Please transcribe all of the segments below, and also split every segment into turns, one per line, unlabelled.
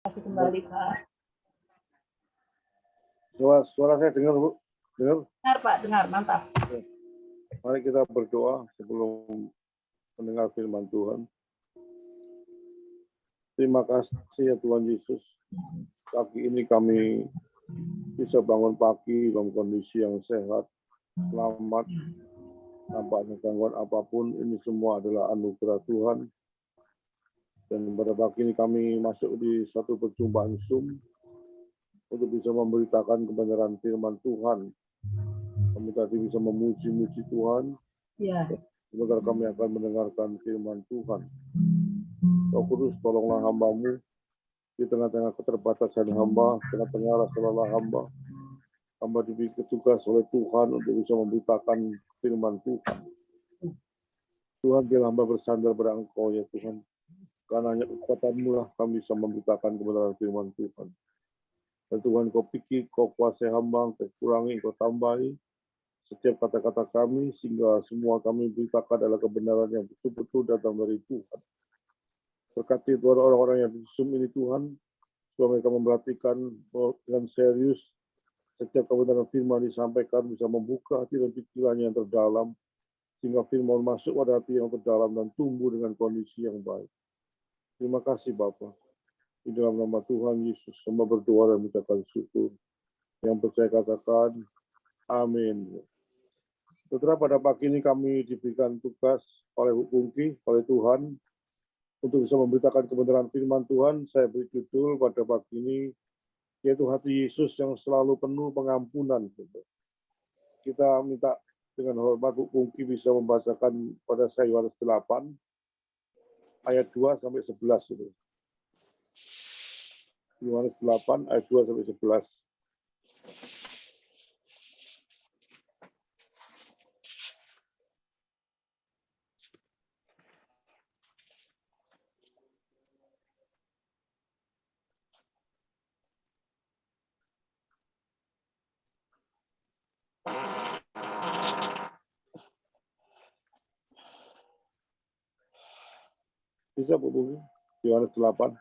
Kasih kembali, Pak.
Suara saya dengar, Bu? Dengar?
Dengar, Pak. Dengar. Mantap.
Mari kita berdoa sebelum mendengar firman Tuhan. Terima kasih ya Tuhan Yesus. Pagi ini kami bisa bangun pagi dalam kondisi yang sehat, selamat, tanpa ada gangguan apapun. Ini semua adalah anugerah Tuhan. Dan pada pagi ini kami masuk di satu perjumpaan Zoom untuk bisa memberitakan kebenaran firman Tuhan. Kami tadi bisa memuji-muji Tuhan.
Ya.
Sebentar kami akan mendengarkan firman Tuhan. Roh Kudus, tolonglah hamba-Mu di tengah-tengah keterbatasan hamba, tengah-tengah rasa lelah hamba. Hamba diberi tugas oleh Tuhan untuk bisa memberitakan firman Tuhan. Tuhan, biar hamba bersandar pada Engkau ya Tuhan. Karena hanya kekuatan-Mu lah kami bisa memberitakan kebenaran firman Tuhan. Dan Tuhan, Kau pikir, Kau kuasai hamba, Kau kurangi, Kau tambahi setiap kata-kata kami, sehingga semua kami beritakan adalah kebenaran yang betul-betul datang dari Tuhan. Berkati Tuhan orang-orang yang di Zoom ini Tuhan, supaya mereka memperhatikan dengan serius setiap kebenaran firman disampaikan, bisa membuka hati dan pikirannya yang terdalam, sehingga firman masuk pada hati yang terdalam dan tumbuh dengan kondisi yang baik. Terima kasih Bapa. Di dalam nama Tuhan Yesus, hamba berdoa dan mengucapkan syukur. Yang percaya katakan, amin. Saudara, pada pagi ini kami diberikan tugas oleh Bungki, oleh Tuhan, untuk bisa memberitakan kebenaran firman Tuhan. Saya beri judul pada pagi ini, yaitu hati Yesus yang selalu penuh pengampunan. Kita minta dengan hormat Bu Bungki bisa membacakan pada saya Yohanes 8, ayat 2 sampai 11. Yohanes 8, ayat 2 sampai 11. Bisa Bu Bungki? Yohanes 8.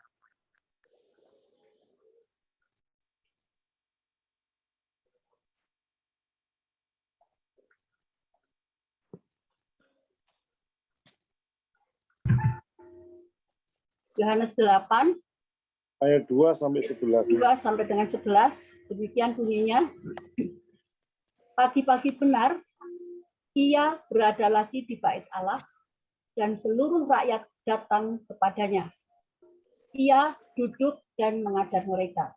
Yohanes 8,
Ayat 2 sampai 11.
2 sampai dengan 11. Demikian bunyinya. Pagi-pagi benar, ia berada lagi di bait Allah, dan seluruh rakyat datang kepadanya. Ia duduk dan mengajar mereka.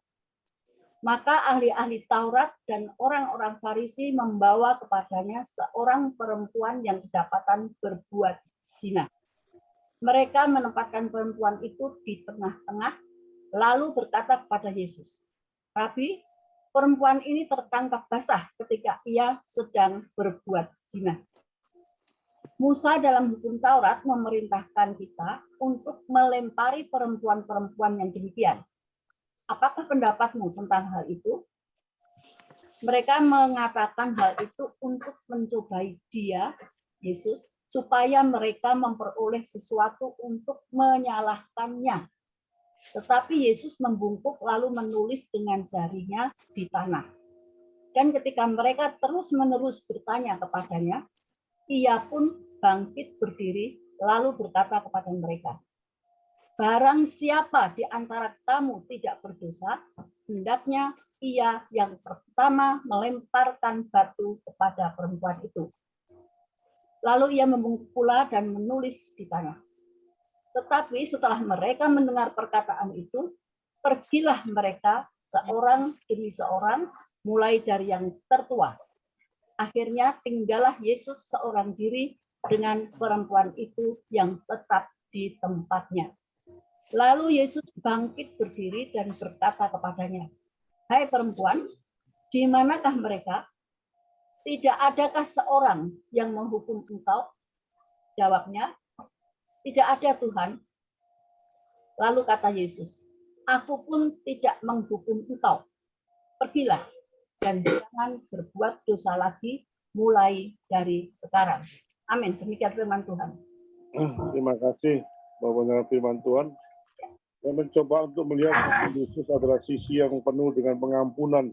Maka ahli-ahli Taurat dan orang-orang Farisi membawa kepadanya seorang perempuan yang kedapatan berbuat zina. Mereka menempatkan perempuan itu di tengah-tengah, lalu berkata kepada Yesus, "Rabi, perempuan ini tertangkap basah ketika ia sedang berbuat zina. Musa dalam hukum Taurat memerintahkan kita untuk melempari perempuan-perempuan yang demikian. Apakah pendapatmu tentang hal itu?" Mereka mengatakan hal itu untuk mencobai dia, Yesus, supaya mereka memperoleh sesuatu untuk menyalahkannya. Tetapi Yesus membungkuk lalu menulis dengan jarinya di tanah. Dan ketika mereka terus-menerus bertanya kepadanya, ia pun bangkit berdiri lalu berkata kepada mereka, "Barang siapa di antara kamu tidak berdosa, hendaknya ia yang pertama melemparkan batu kepada perempuan itu." Lalu ia membungkuk pula dan menulis di tanah. Tetapi setelah mereka mendengar perkataan itu, pergilah mereka seorang demi seorang, mulai dari yang tertua. Akhirnya tinggallah Yesus seorang diri dengan perempuan itu yang tetap di tempatnya. Lalu Yesus bangkit berdiri dan berkata kepadanya, "Hai perempuan, di manakah mereka? Tidak adakah seorang yang menghukum engkau?" Jawabnya, "Tidak ada, Tuhan." Lalu kata Yesus, "Aku pun tidak menghukum engkau. Pergilah dan jangan berbuat dosa lagi mulai dari sekarang." Amin. Demikian firman Tuhan.
Terima kasih Bapak benar firman Tuhan. Saya mencoba untuk melihat sisi Yesus adalah sisi yang penuh dengan pengampunan.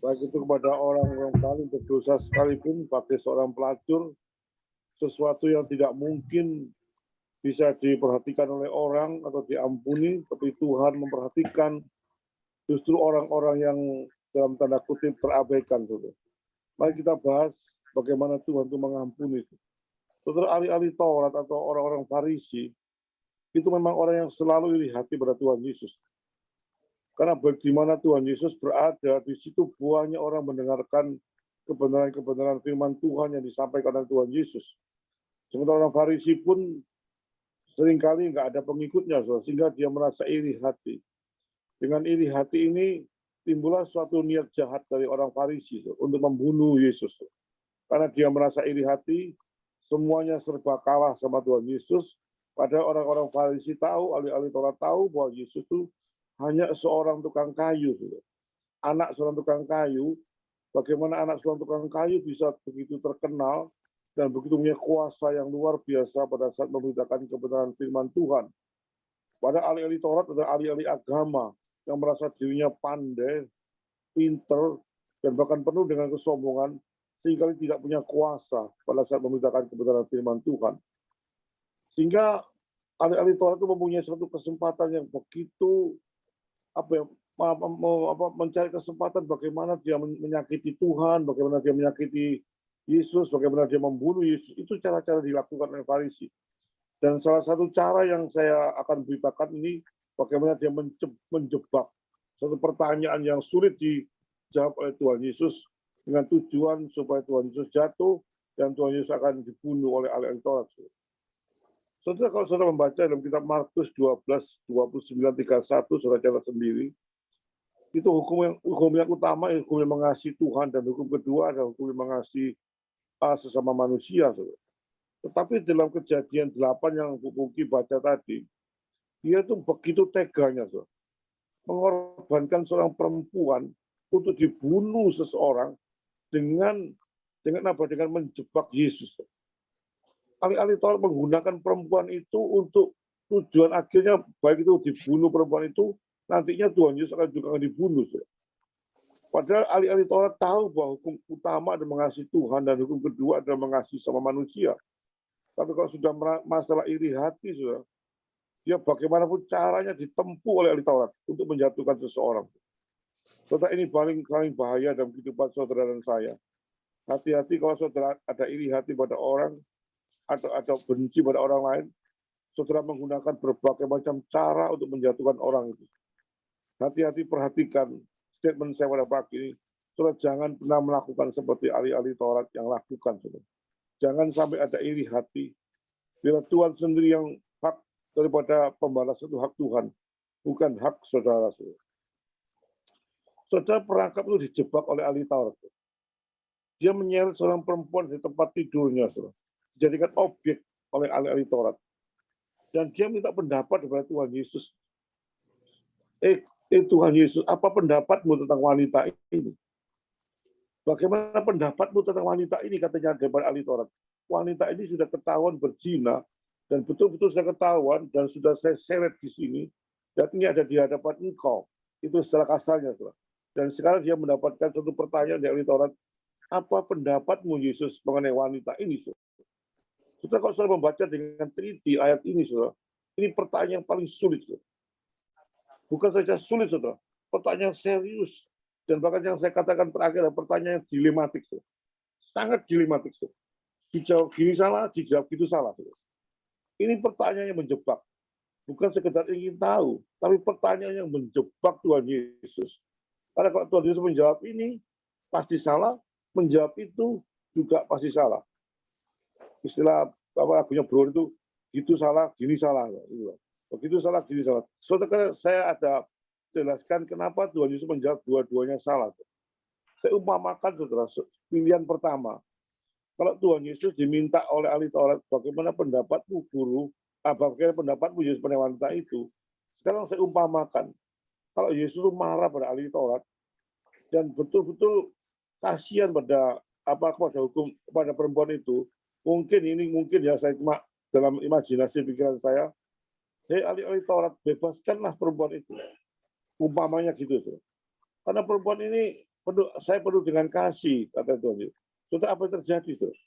Baik itu kepada orang yang paling berdosa sekalipun, bagi seorang pelacur, sesuatu yang tidak mungkin bisa diperhatikan oleh orang atau diampuni, tapi Tuhan memperhatikan justru orang-orang yang dalam tanda kutip terabaikan. Mari kita bahas bagaimana Tuhan itu mengampuni. Saudara, ahli-ahli Taurat atau orang-orang Farisi, itu memang orang yang selalu iri hati pada Tuhan Yesus. Karena bagaimana Tuhan Yesus berada, di situ banyak orang mendengarkan kebenaran-kebenaran firman Tuhan yang disampaikan oleh Tuhan Yesus. Sementara orang Farisi pun seringkali nggak ada pengikutnya, sehingga dia merasa iri hati. Dengan iri hati ini, timbullah suatu niat jahat dari orang Farisi untuk membunuh Yesus. Karena dia merasa iri hati, semuanya serba kalah sama Tuhan Yesus. Padahal orang-orang Farisi tahu, ahli-ahli Taurat tahu bahwa Yesus itu hanya seorang tukang kayu. Anak seorang tukang kayu, bagaimana anak seorang tukang kayu bisa begitu terkenal dan begitu punya kuasa yang luar biasa pada saat memberitakan kebenaran firman Tuhan. Pada ahli-ahli Taurat adalah ahli-ahli agama yang merasa dirinya pandai, pinter, dan bahkan penuh dengan kesombongan, sehingga tidak punya kuasa pada saat memberitakan kebenaran firman Tuhan. Sehingga ahli-ahli Taurat itu mempunyai suatu kesempatan yang begitu mencari kesempatan bagaimana dia menyakiti Tuhan, bagaimana dia menyakiti Yesus, bagaimana dia membunuh Yesus. Itu cara-cara dilakukan oleh Farisi. Dan salah satu cara yang saya akan beritakan ini, bagaimana dia menjebak satu pertanyaan yang sulit dijawab oleh Tuhan Yesus dengan tujuan supaya Tuhan Yesus jatuh dan Tuhan Yesus akan dibunuh oleh ahli-ahli Taurat. Saudara, kalau saudara membaca dalam kitab Markus 12, 29, 31, saudara catat sendiri, itu hukum yang utama, hukum yang mengasihi Tuhan, dan hukum kedua adalah hukum yang mengasihi sesama manusia. Saudara. Tetapi dalam Kejadian 8 yang Bu Puki baca tadi, dia itu begitu teganya, saudara, mengorbankan seorang perempuan untuk dibunuh seseorang dengan menjebak Yesus. Ahli-ahli Taurat menggunakan perempuan itu untuk tujuan akhirnya, baik itu dibunuh perempuan itu, nantinya Tuhan Yesus juga akan dibunuh. Padahal ahli-ahli Taurat tahu bahwa hukum utama adalah mengasihi Tuhan dan hukum kedua adalah mengasihi sama manusia. Tapi kalau sudah masalah iri hati, dia bagaimanapun caranya ditempuh oleh ahli Taurat untuk menjatuhkan seseorang. Saudara, ini paling bahaya dalam kehidupan saudara dan saya. Hati-hati kalau saudara ada iri hati pada orang, atau benci pada orang lain, saudara menggunakan berbagai macam cara untuk menjatuhkan orang itu. Hati-hati, perhatikan statement saya pada pagi ini. Saudara jangan pernah melakukan seperti ahli-ahli Taurat yang lakukan. Saudara. Jangan sampai ada iri hati. Bila Tuhan sendiri yang hak daripada pembalasan itu hak Tuhan, bukan hak saudara. Saudara perangkap itu dijebak oleh ahli Taurat. Dia menyeret seorang perempuan di tempat tidurnya, saudara. Dijadikan objek oleh ahli-ahli Taurat. Dan dia minta pendapat kepada Tuhan Yesus. Tuhan Yesus, apa pendapatmu tentang wanita ini? Bagaimana pendapatmu tentang wanita ini, katanya daripada ahli Taurat. Wanita ini sudah ketahuan berzina, dan betul-betul sudah ketahuan, dan sudah saya seret di sini, dan ini ada di hadapan engkau. Itu secara kasarnya. Saudara. Dan sekarang dia mendapatkan suatu pertanyaan dari ahli Taurat. Apa pendapatmu Yesus mengenai wanita ini? Saudara? Saudara, kalau saudara membaca dengan teliti ayat ini, saudara, ini pertanyaan yang paling sulit. Saudara. Bukan saja sulit, saudara, pertanyaan serius. Dan bahkan yang saya katakan terakhir adalah pertanyaan yang dilematik. Saudara. Sangat dilematik. Saudara. Dijawab gini salah, dijawab gitu salah. Saudara. Ini pertanyaan yang menjebak. Bukan sekedar ingin tahu, tapi pertanyaan yang menjebak Tuhan Yesus. Karena kalau Tuhan Yesus menjawab ini, pasti salah, menjawab itu juga pasti salah. Istilah lagunya Bro itu gitu salah, gini salah. Begitu salah, gini salah. Saudara, saya ada jelaskan kenapa Tuhan Yesus menjawab dua-duanya salah. Saya umpamakan, saudara, pilihan pertama. Kalau Tuhan Yesus diminta oleh ahli Taurat, bagaimana pendapatmu guru, bagaimana pendapatmu Yesus pada wanita itu? Sekarang saya umpamakan, kalau Yesus marah pada ahli Taurat dan betul-betul kasihan pada kepada perempuan itu, mungkin ya saya cuma dalam imajinasi pikiran saya, Hei ahli-ahli Taurat, bebaskanlah perempuan itu. Umpamanya gitu. Saudara. Karena perempuan ini saya penuh dengan kasih, kata Tuhan Yesus. Saudara, apa yang terjadi? Saudara?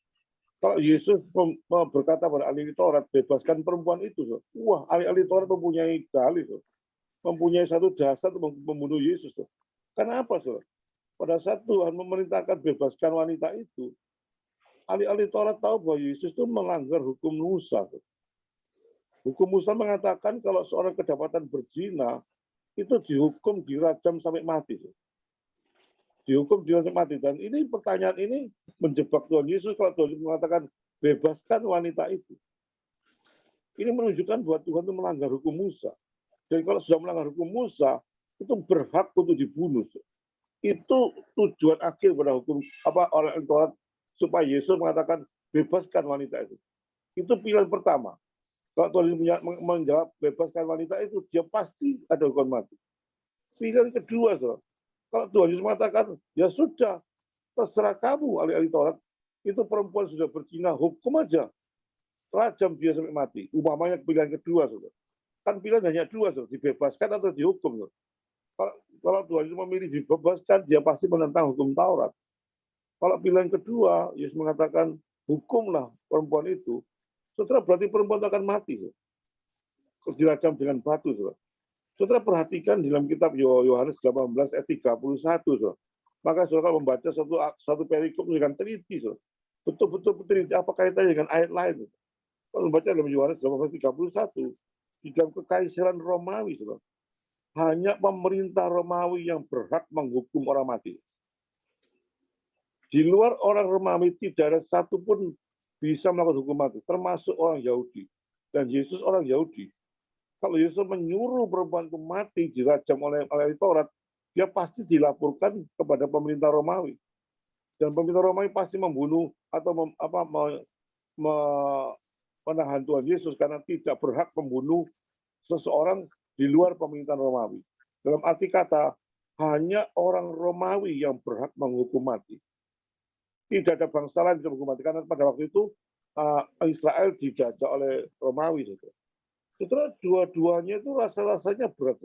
Kalau Yesus berkata pada ahli Taurat, bebaskan perempuan itu. Saudara. Wah, ahli-ahli Taurat mempunyai dalih. Saudara. Mempunyai satu dasar untuk membunuh Yesus. Saudara. Karena apa? Saudara? Pada saat Tuhan memerintahkan bebaskan wanita itu, ahli-ahli Taurat tahu bahwa Yesus itu melanggar hukum Musa. Hukum Musa mengatakan kalau seorang kedapatan berzina, itu dihukum dirajam sampai mati. Dihukum dirajam mati. Dan ini pertanyaan ini menjebak Tuhan Yesus kalau Tuhan Yesus mengatakan bebaskan wanita itu. Ini menunjukkan bahwa Tuhan itu melanggar hukum Musa. Dan kalau sudah melanggar hukum Musa, itu berhak untuk dibunuh. Itu tujuan akhir pada hukum orang Taurat supaya Yesus mengatakan bebaskan wanita itu. Itu pilihan pertama. Kalau Tuhan menjawab bebaskan wanita itu, dia pasti ada hukuman mati. Pilihan kedua, kalau Tuhan Yesus mengatakan ya sudah, terserah kamu ahli-ahli Taurat, itu perempuan sudah berzina, hukum aja, rajam dia sampai mati. Umpamanya pilihan kedua, kan pilihan hanya dua, dibebaskan atau dihukum. Kalau Tuhan Yesus memilih dibebaskan, dia pasti menentang hukum Taurat. Kalau pilihan kedua, Yesus mengatakan, hukumlah perempuan itu, saudara, berarti perempuan itu akan mati. Dirajam dengan batu. Saudara perhatikan di dalam kitab Yohanes 18 ayat 31. Maka saudara membaca satu perikop dengan teliti. Betul-betul teliti, apa kaitannya dengan ayat lain. Kalau membaca dalam Yohanes 18 ayat 31, di dalam kekaisaran Romawi, saudara, hanya pemerintah Romawi yang berhak menghukum orang mati. Di luar orang Romawi tidak ada satupun bisa melakukan hukum mati, termasuk orang Yahudi. Dan Yesus orang Yahudi. Kalau Yesus menyuruh perempuan itu mati dirajam oleh Taurat, dia pasti dilaporkan kepada pemerintah Romawi. Dan pemerintah Romawi pasti membunuh atau menahan Tuhan Yesus karena tidak berhak membunuh seseorang di luar pemerintahan Romawi. Dalam arti kata, hanya orang Romawi yang berhak menghukum mati. Tidak ada bangsa lain yang menghukum mati. Karena pada waktu itu, Israel dijajah oleh Romawi. Setelah dua-duanya itu rasa-rasanya berat.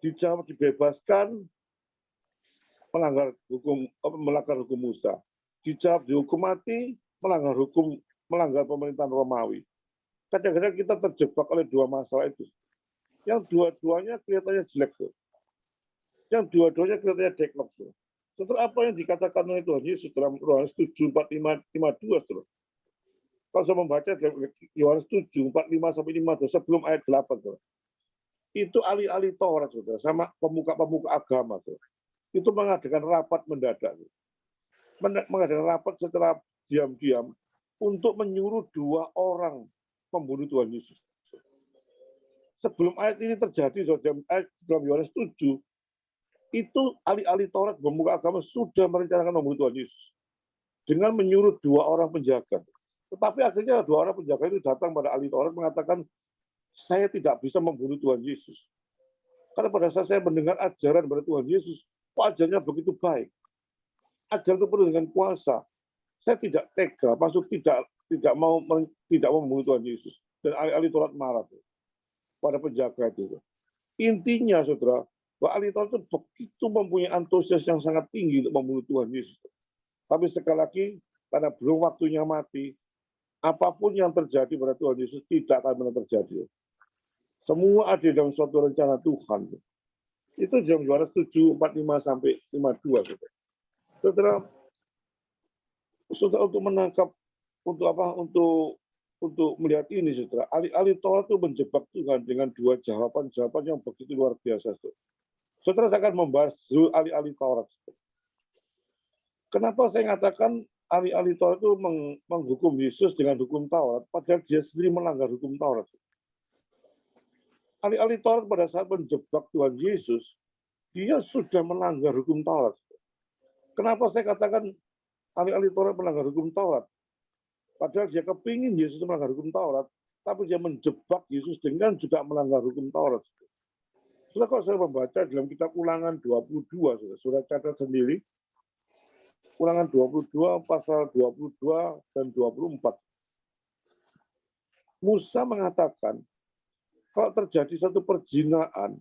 Dijawab dibebaskan, melanggar hukum Musa. Dijawab dihukum mati, melanggar pemerintahan Romawi. Kadang-kadang kita terjebak oleh dua masalah itu. Yang dua-duanya kelihatannya jelek. Yang dua-duanya kelihatannya deklok. Setelah apa yang dikatakan oleh Tuhan Yesus dalam Yohanes 7, 45, 52. Kalau saya membaca Yohanes 7, 45 sampai 52 sebelum ayat 8. Itu ahli-ahli Taurat, sama pemuka-pemuka agama. Itu mengadakan rapat mendadak. Mengadakan rapat secara diam-diam untuk menyuruh dua orang membunuh Tuhan Yesus. Sebelum ayat ini terjadi, dalam Yohanes 7, itu ahli-ahli Taurat pemuka agama sudah merencanakan membunuh Tuhan Yesus dengan menyuruh dua orang penjaga. Tetapi akhirnya dua orang penjaga itu datang pada ahli Taurat mengatakan, saya tidak bisa membunuh Tuhan Yesus. Karena pada saat saya mendengar ajaran pada Tuhan Yesus, kok ajarannya begitu baik. Ajaran itu penuh dengan kuasa. Saya tidak tega, maksud tidak mau membunuh Tuhan Yesus. Dan ahli Taurat marah pada penjaga itu. Intinya, saudara, bahwa ahli Taurat itu begitu mempunyai antusias yang sangat tinggi untuk membunuh Tuhan Yesus. Tapi sekali lagi, karena belum waktunya mati, apapun yang terjadi pada Tuhan Yesus tidak akan pernah terjadi. Semua ada dalam suatu rencana Tuhan. Itu dalam Yohanes 7, 45 sampai 52. Saudara, untuk menangkap, untuk melihat ini, saudara, ahli Taurat itu menjebak Tuhan dengan dua jawaban-jawaban yang begitu luar biasa. Saudara, saya akan membahas ahli-ahli Taurat. Kenapa saya mengatakan ahli-ahli Taurat itu menghukum Yesus dengan hukum Taurat, padahal dia sendiri melanggar hukum Taurat. Ahli-ahli Taurat pada saat menjebak Tuhan Yesus, dia sudah melanggar hukum Taurat. Kenapa saya katakan ahli-ahli Taurat melanggar hukum Taurat? Padahal dia kepingin Yesus melanggar hukum Taurat, tapi dia menjebak Yesus dengan juga melanggar hukum Taurat. Setelah kalau saya membaca dalam kitab Ulangan 22, sudah catat sendiri, Ulangan 22, pasal 22 dan 24. Musa mengatakan, kalau terjadi satu perzinaan,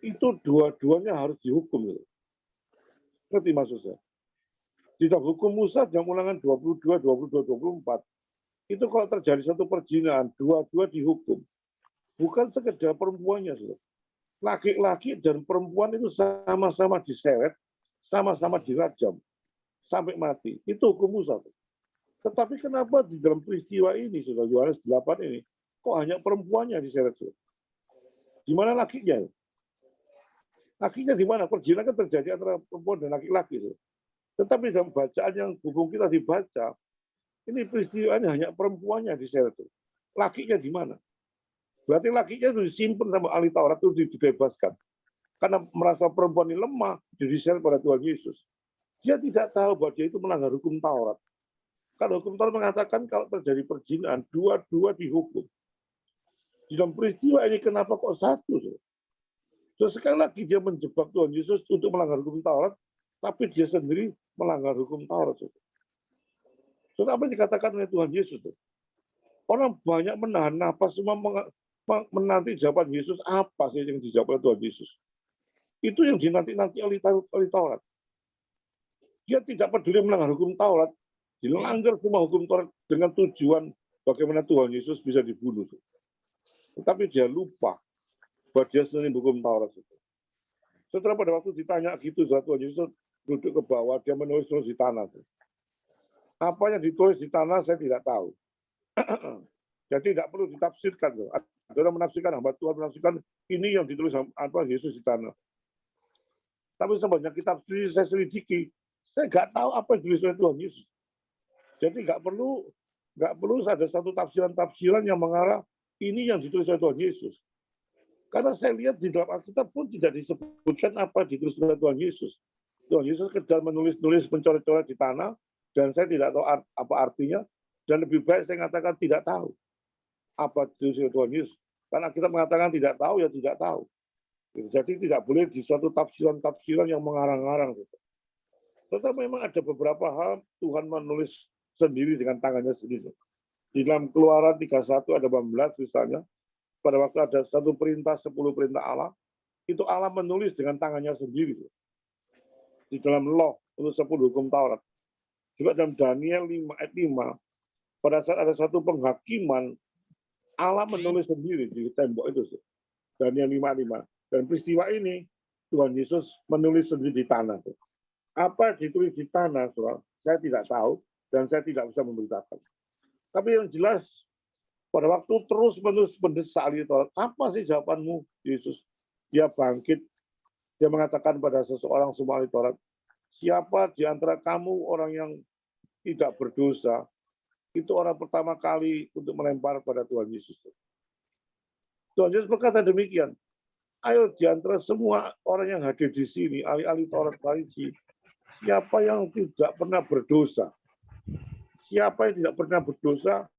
itu dua-duanya harus dihukum. Ngerti maksud saya? Di dalam hukum Musa dalam Ulangan 22, 22, 24, itu kalau terjadi satu perzinaan, dua-dua dihukum. Bukan sekedar perempuannya. Laki-laki dan perempuan itu sama-sama diseret, sama-sama dirajam, sampai mati. Itu hukum Musa. Tetapi kenapa di dalam peristiwa ini, sudah Yohanes 8 ini, kok hanya perempuannya diseret? Di mana lakinya? Lakinya di mana? Perzinaan kan terjadi antara perempuan dan laki-laki. Tetapi dalam bacaan yang buku kita dibaca, ini peristiwa ini hanya perempuannya diseret. Lakinya di mana? Berarti lakinya itu disimpan sama ahli Taurat itu dibebaskan. Karena merasa perempuan ini lemah, diseret pada Tuhan Yesus. Dia tidak tahu bahwa dia itu melanggar hukum Taurat. Karena hukum Taurat mengatakan kalau terjadi perzinaan, dua-dua dihukum. Di dalam peristiwa ini kenapa kok satu? So, sekali lagi dia menjebak Tuhan Yesus untuk melanggar hukum Taurat, tapi dia sendiri melanggar hukum Taurat. So, apa yang dikatakan oleh Tuhan Yesus? Orang banyak menahan nafas, semua menanti jawaban Yesus apa sih yang dijawab oleh Tuhan Yesus. Itu yang dinanti-nanti oleh Taurat. Dia tidak peduli melanggar hukum Taurat, dilanggar semua hukum Taurat dengan tujuan bagaimana Tuhan Yesus bisa dibunuh. Tetapi dia lupa bahwa dia sendiri hukum Taurat. Setelah pada waktu ditanya gitu, Tuhan Yesus duduk ke bawah, dia menulis di tanah. Apa yang ditulis di tanah saya tidak tahu. Jadi tidak perlu ditafsirkan. Ada orang menafsirkan, hamba Tuhan menafsirkan ini yang ditulis apa Yesus di tanah. Tapi sebanyak kitab suci saya selidiki, saya nggak tahu apa yang ditulis oleh Tuhan Yesus. Jadi nggak perlu ada satu tafsiran yang mengarah ini yang ditulis oleh Tuhan Yesus. Karena saya lihat di dalam Alkitab pun tidak disebutkan apa yang ditulis oleh Tuhan Yesus. Tuhan Yesus sekedar menulis-nulis, mencoret-coret di tanah, dan saya tidak tahu apa artinya, dan lebih baik saya mengatakan tidak tahu apa ditulis oleh Tuhan Yesus. Karena kita mengatakan tidak tahu, ya tidak tahu. Jadi tidak boleh di suatu tafsiran yang mengarang-arang. Tetapi memang ada beberapa hal Tuhan menulis sendiri dengan tangannya sendiri. Di dalam Keluaran 31 ada 18 misalnya, pada waktu ada satu perintah, 10 perintah Allah, itu Allah menulis dengan tangannya sendiri. Di dalam law, untuk 10 hukum Taurat. Juga dalam Daniel 5 ayat 5, pada saat ada satu penghakiman, Allah menulis sendiri di tembok itu. Daniel 5:5. Dan peristiwa ini, Tuhan Yesus menulis sendiri di tanah. Apa ditulis di tanah, saya tidak tahu, dan saya tidak bisa memberitakan. Tapi yang jelas, pada waktu terus-menerus mendesak ahli Taurat, apa sih jawabanmu, Yesus? Dia bangkit, dia mengatakan pada seseorang semua ahli Taurat, siapa di antara kamu orang yang tidak berdosa, itu orang pertama kali untuk melempar pada Tuhan Yesus. Tuhan Yesus berkata demikian, ayo di antara semua orang yang hadir di sini, ahli-ahli Taurat Farisi, siapa yang tidak pernah berdosa? Siapa yang tidak pernah berdosa?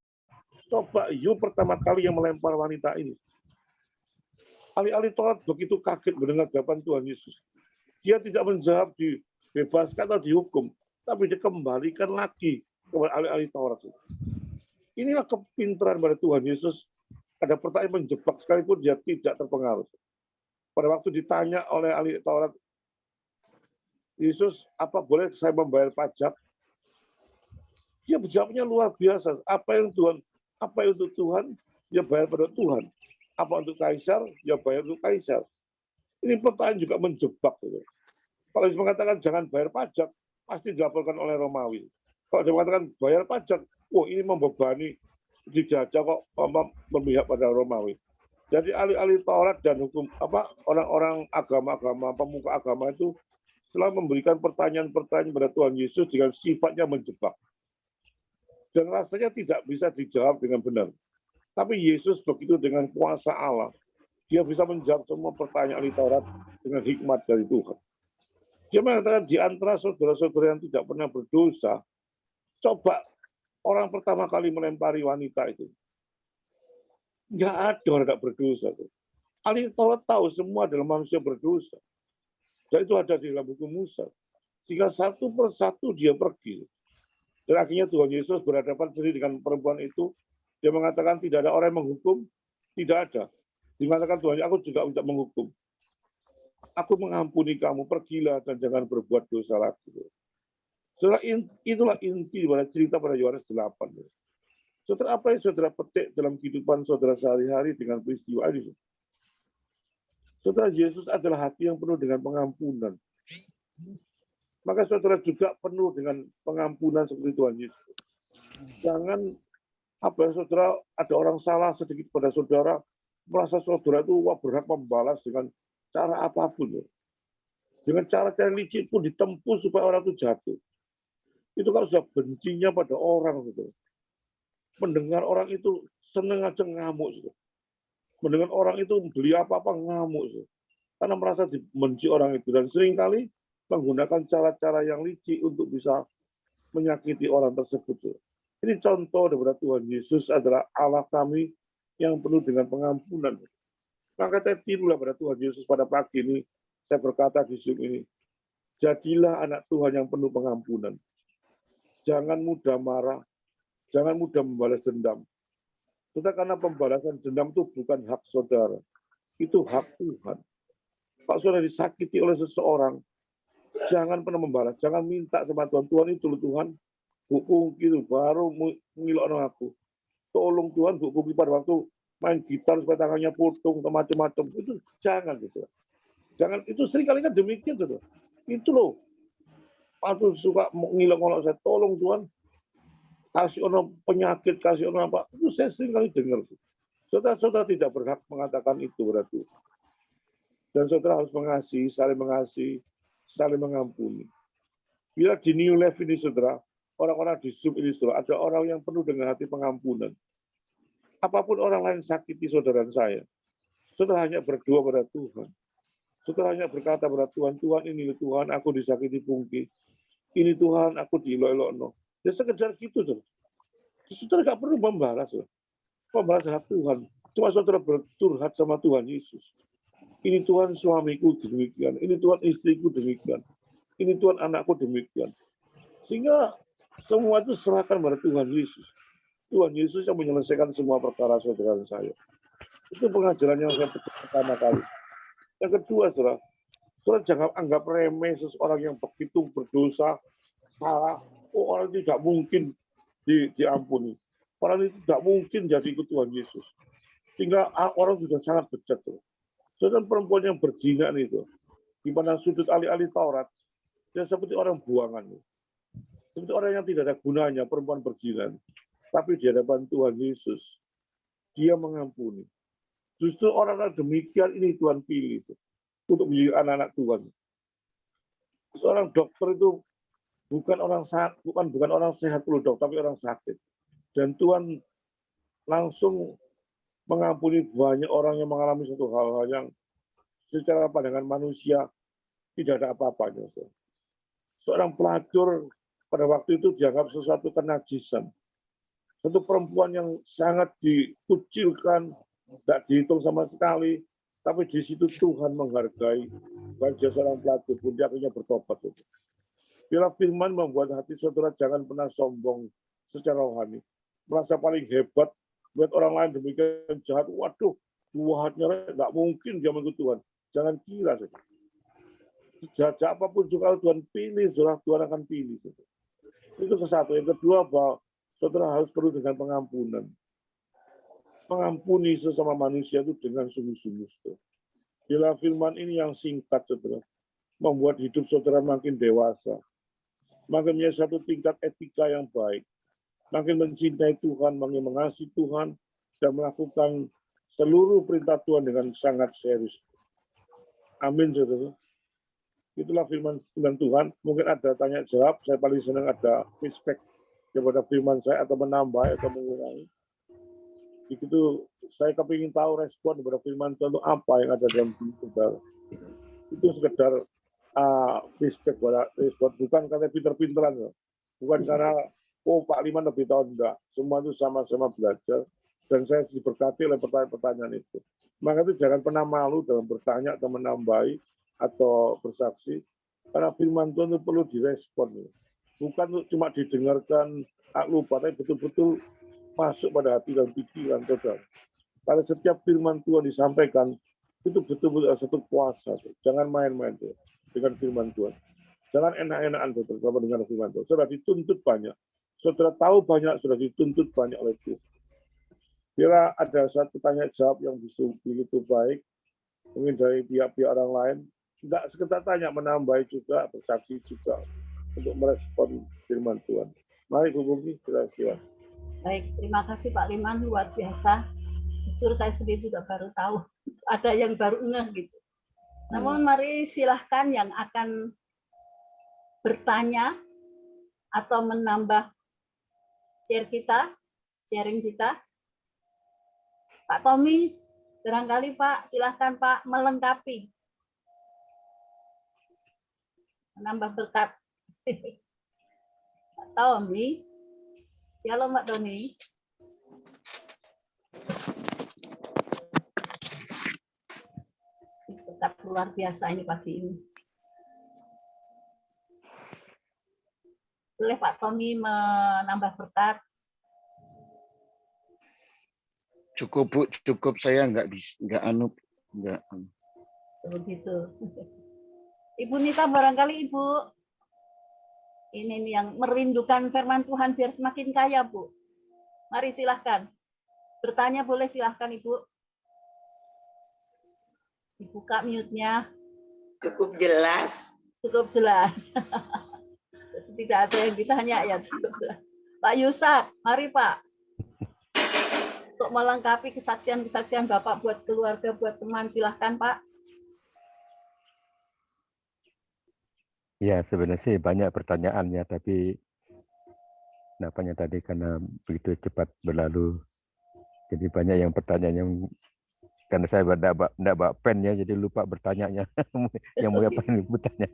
Coba you pertama kali yang melempar wanita ini. Ahli-ahli Taurat begitu kaget mendengar jawaban Tuhan Yesus. Dia tidak menjawab dibebaskan atau dihukum, tapi dikembalikan lagi kepada ahli-ahli Taurat. Inilah kepintaran pada Tuhan Yesus. Ada pertanyaan menjebak sekalipun dia tidak terpengaruh. Pada waktu ditanya oleh ahli Taurat, Yesus, apa boleh saya membayar pajak? Dia menjawabnya luar biasa. Apa yang untuk Tuhan, dia bayar pada Tuhan. Apa untuk Kaisar, dia bayar untuk Kaisar. Ini pertanyaan juga menjebak. Kalau dia mengatakan jangan bayar pajak, pasti dilaporkan oleh Romawi. Kalau dia mengatakan bayar pajak, wah ini membebani dijajah kok memihak pada Romawi. Jadi ahli-ahli Taurat dan hukum orang-orang agama-agama, pemuka agama itu selalu memberikan pertanyaan-pertanyaan pada Tuhan Yesus dengan sifatnya menjebak. Dan rasanya tidak bisa dijawab dengan benar. Tapi Yesus begitu dengan kuasa Allah, dia bisa menjawab semua pertanyaan ahli Taurat dengan hikmat dari Tuhan. Dia mengatakan di antara saudara-saudara yang tidak pernah berdosa, coba orang pertama kali melempari wanita itu. Nggak ada orang tidak berdosa. Ahli Taurat tahu semua adalah manusia berdosa. Dan itu ada di dalam hukum Musa. Sehingga satu persatu dia pergi. Dan akhirnya Tuhan Yesus berhadapan sendiri dengan perempuan itu. Dia mengatakan tidak ada orang yang menghukum. Tidak ada. Dimana Tuhan, aku juga tidak menghukum. Aku mengampuni kamu, pergilah dan jangan berbuat dosa lagi. Saudara, itulah inti dari cerita pada Yohanes 8. Saudara, apa yang saudara petik dalam kehidupan saudara sehari-hari dengan peristiwa ini? Saudara, Yesus adalah hati yang penuh dengan pengampunan. Maka saudara juga penuh dengan pengampunan seperti Tuhan Yesus. Jangan saudara, ada orang salah sedikit pada saudara, merasa saudara itu berhak membalas dengan cara apapun. Dengan cara-cara licik pun ditempuh supaya orang itu jatuh. Itu kalau sudah bencinya pada orang, gitu. Mendengar orang itu seneng aja ngamuk. Gitu. Mendengar orang itu beli apa-apa ngamuk. Gitu. Karena merasa dibenci orang itu. Dan seringkali menggunakan cara-cara yang licik untuk bisa menyakiti orang tersebut. Gitu. Ini contoh daripada Tuhan Yesus adalah Allah kami yang penuh dengan pengampunan. Maka saya tirulah pada Tuhan Yesus pada pagi ini. Saya berkata di Zoom ini, jadilah anak Tuhan yang penuh pengampunan. Jangan mudah marah, jangan mudah membalas dendam. Karena pembalasan dendam itu bukan hak saudara, itu hak Tuhan. Kalau saudara disakiti oleh seseorang, jangan pernah membalas, jangan minta sama Tuhan. Tuhan itu Tuhan, hukum gitu, baru ngilokno aku. Tolong Tuhan, hukum pada waktu main gitar supaya tangannya potong, macam-macam. Itu jangan gitu. Jangan, itu sering kali kan demikian gitu. Itu loh. Aku suka ngilok-ngilok saya, tolong Tuhan, kasih orang penyakit, kasih orang apa, itu saya sering kali dengar. Saudara-saudara tidak berhak mengatakan itu berarti. Dan saudara harus mengasihi, saling mengampuni. Bila di New Life ini saudara, orang-orang di Zoom ini saudara, ada orang yang penuh dengan hati pengampunan. Apapun orang lain sakiti saudara dan saya, saudara hanya berdoa pada Tuhan. Saudara hanya berkata pada Tuhan, Tuhan ini Tuhan, aku disakiti pungki. Ini Tuhan, aku diilok-ilokno. Ya sekedar gitu, saudara. Saudara nggak perlu membalas, saudara. Membalas hak Tuhan. Cuma saudara bercurhat sama Tuhan Yesus. Ini Tuhan suamiku demikian. Ini Tuhan istriku demikian. Ini Tuhan anakku demikian. Sehingga semua itu serahkan pada Tuhan Yesus. Tuhan Yesus yang menyelesaikan semua perkara saudara dan saya. Itu pengajaran yang saya pertama kali. Yang kedua, saudara, saudara jangan anggap remeh seseorang yang begitu berdosa, salah. Oh, orang itu tidak mungkin diampuni. Orang itu tidak mungkin jadi ikut Tuhan Yesus. Sehingga orang sudah sangat bejat. Saudara, perempuan yang berzina itu, di mana sudut alih-alih Taurat, dia seperti orang buangan. Seperti orang yang tidak ada gunanya, perempuan berzina. Tapi di hadapan Tuhan Yesus, dia mengampuni. Justru orang-orang demikian ini Tuhan pilih untuk menjadi anak-anak Tuhan. Seorang dokter itu bukan orang sehat dulu dok, tapi orang sakit. Dan Tuhan langsung mengampuni banyak orang yang mengalami suatu hal-hal yang secara pandangan manusia tidak ada apa-apanya. Seorang pelacur pada waktu itu dianggap sesuatu kenajisan. Satu perempuan yang sangat dikucilkan, tidak dihitung sama sekali, tapi di situ Tuhan menghargai, baik dia seorang pelacur pun dia akhirnya bertobat. Bila firman membuat hati saudara jangan pernah sombong secara rohani, merasa paling hebat, buat orang lain demikian jahat, waduh, jahatnya nggak mungkin dia mengikut Tuhan. Jangan kira saja. Sejahat apapun juga kalau Tuhan pilih, saudara, Tuhan akan pilih. Itu kesatu. Yang kedua, bahwa saudara harus penuh dengan pengampunan. Mengampuni sesama manusia itu dengan sungguh-sungguh. Bila firman ini yang singkat, saudara, membuat hidup saudara makin dewasa. Makin punya satu tingkat etika yang baik. Makin mencintai Tuhan, makin mengasihi Tuhan, dan melakukan seluruh perintah Tuhan dengan sangat serius. Amin, saudara. Itulah firman Tuhan. Mungkin ada tanya jawab. Saya paling senang ada feedback kepada firman saya atau menambah atau mengurangi. Begitu saya kepingin tahu respon kepada firman Tuhan itu apa yang ada dalam diri saudara. Itu sekedar feedback pada respon. Bukan karena pinter-pinteran. Bukan karena Pak Liman lebih tahu, enggak. Semua itu sama-sama belajar. Dan saya diberkati oleh pertanyaan-pertanyaan itu. Maka itu jangan pernah malu dalam bertanya atau menambahi atau bersaksi, karena firman Tuhan itu perlu direspon. Bukan cuma didengarkan lupa, tapi betul-betul masuk pada hati dan pikiran saudara. Karena setiap firman Tuhan disampaikan, itu betul-betul satu kuasa. Jangan main-main dengan firman Tuhan. Jangan enak-enakan saudara dengan firman Tuhan. Saudara dituntut banyak. Saudara tahu banyak, sudah dituntut banyak oleh Tuhan. Bila ada satu tanya jawab yang begitu baik, mungkin dari pihak-pihak orang lain, tidak sekedar tanya, menambahi juga, bersaksi juga, untuk merespon firman Tuhan. Mari hubungi, silakan.
Baik, terima kasih Pak Liman, luar biasa. Jujur saya sendiri juga baru tahu, ada yang baru ngeh gitu. Namun mari silahkan yang akan bertanya atau menambah sharing kita. Pak Tommy, barangkali Pak, silahkan Pak melengkapi. Menambah berkat. Pak Tommy. Halo Mbak Tommy. Berkat luar biasa ini pagi ini. Boleh Pak Tommy menambah berkat?
Cukup Bu, cukup, saya nggak
Begitu. Ibu Nita barangkali Ibu ini nih yang merindukan firman Tuhan biar semakin kaya Bu. Mari silahkan. Bertanya boleh silahkan Ibu. Dibuka mute-nya.
Cukup jelas.
Cukup jelas. Tidak ada yang ditanya ya, cukup jelas. Pak Yusak, mari Pak. Untuk melengkapi kesaksian-kesaksian Bapak buat keluarga, buat teman, silahkan Pak.
Ya, sebenarnya sih banyak pertanyaannya, tapi kenapanya tadi karena begitu cepat berlalu. Jadi banyak yang pertanyaan yang karena saya tidak bawa pen ya, jadi lupa bertanyanya. Yang mau apa yang bertanya.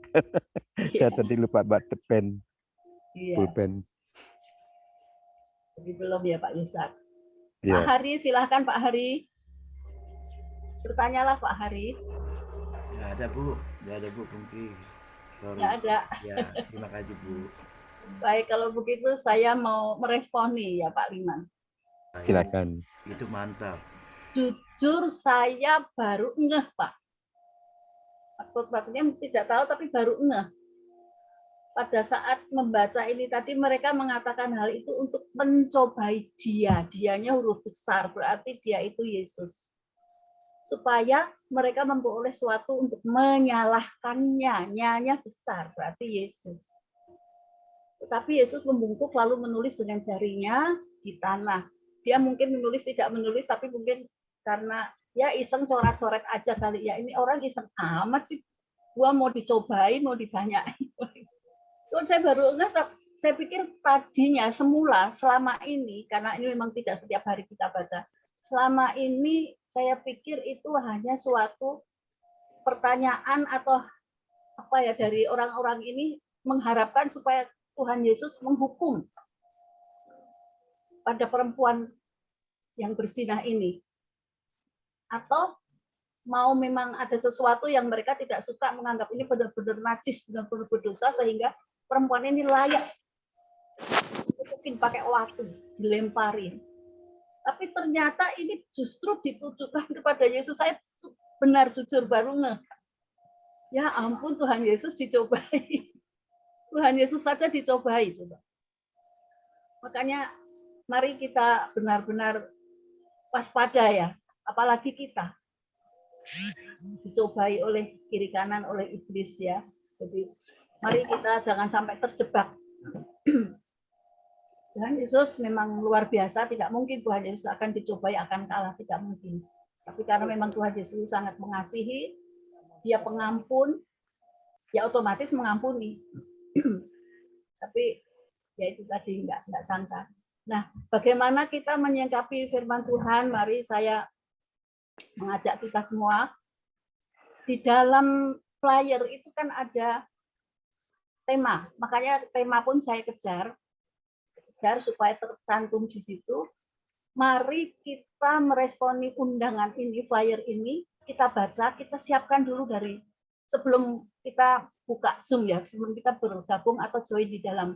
Saya tadi lupa bawa pen, pulpen.
Jadi belum ya Pak Yusak.
Ya.
Pak Hari, silahkan Pak Hari. Bertanyalah Pak Hari.
Nggak ada Bu Pungki.
Nggak ada.
Ya, terima kasih Bu.
Baik, kalau begitu saya mau meresponi ya Pak Liman.
Silakan.
Itu mantap.
Jujur saya baru ngeh Pak. Waktunya tidak tahu tapi baru ngeh. Pada saat membaca ini tadi mereka mengatakan hal itu untuk mencobai dia. Dianya huruf besar, berarti dia itu Yesus. Supaya mereka memperoleh suatu untuk menyalahkannya. Nyanya besar, berarti Yesus. Tetapi Yesus membungkuk lalu menulis dengan jarinya di tanah. Dia mungkin menulis, tidak menulis, tapi mungkin karena ya iseng coret-coret aja kali ya. Ini orang iseng amat sih. Gua mau dicobain, mau dibanyain. Tuh saya baru ingat, saya pikir tadinya semula selama ini, karena ini memang tidak setiap hari kita baca, selama ini saya pikir itu hanya suatu pertanyaan atau apa ya dari orang-orang ini mengharapkan supaya Tuhan Yesus menghukum pada perempuan yang berzinah ini. Atau mau memang ada sesuatu yang mereka tidak suka, menganggap ini benar-benar najis, benar-benar berdosa, sehingga perempuan ini layak mungkin pakai waktu dilemparin. Tapi ternyata ini justru ditujukan kepada Yesus. Saya benar jujur baru ngeh. Ya ampun, Tuhan Yesus dicobai. Tuhan Yesus saja dicobai. Coba. Makanya mari kita benar-benar waspada ya. Apalagi kita dicobai oleh kiri kanan oleh iblis ya. Jadi mari kita jangan sampai terjebak. Tuhan Yesus memang luar biasa, tidak mungkin Tuhan Yesus akan dicobai, akan kalah, tidak mungkin. Tapi karena memang Tuhan Yesus sangat mengasihi, dia pengampun, ya otomatis mengampuni. Tapi ya itu tadi nggak sangka. Nah, bagaimana kita menyikapi firman Tuhan? Mari saya mengajak kita semua. Di dalam flyer itu kan ada tema, makanya tema pun saya kejar supaya tercantum di situ. Mari kita meresponi undangan ini, flyer ini, kita baca, kita siapkan dulu dari sebelum kita buka Zoom ya, sebelum kita bergabung atau join di dalam